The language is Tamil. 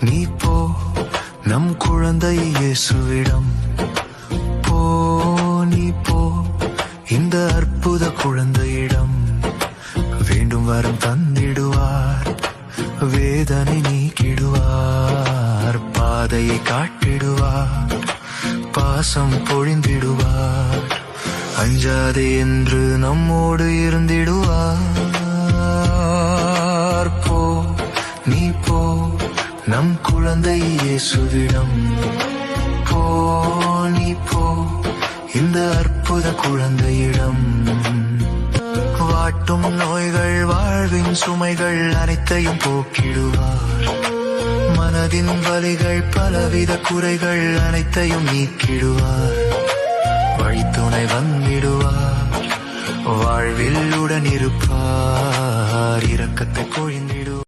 நீ போ நம் குழந்தை இயேசுவிடம் போ, நீ போ இந்த அற்புத குழந்தையிடம். வேண்டும் வரம் தந்திடுவார், வேதனை நீக்கிடுவார், பாதையை காட்டிடுவார், பாசம் பொழிந்திடுவார். அஞ்சாதே என்று நம்மோடு இருந்திடுவார். போ நீ போ நம் குழந்தை இயேசுவிடம் போ, நீ போ இந்த அற்புத குழந்தையிடம். வாட்டும் நோய்கள் வாழ்வின் சுமைகள் அனைத்தையும் போக்கிடுவார். மனதின் வலிகள் பலவித குறைகள் அனைத்தையும் நீக்கிடுவார். வழித்துணை வந்திடுவார், வாழ்வில் உடன் இருப்பார், இரக்கத்தை பொழிந்திடுவார்.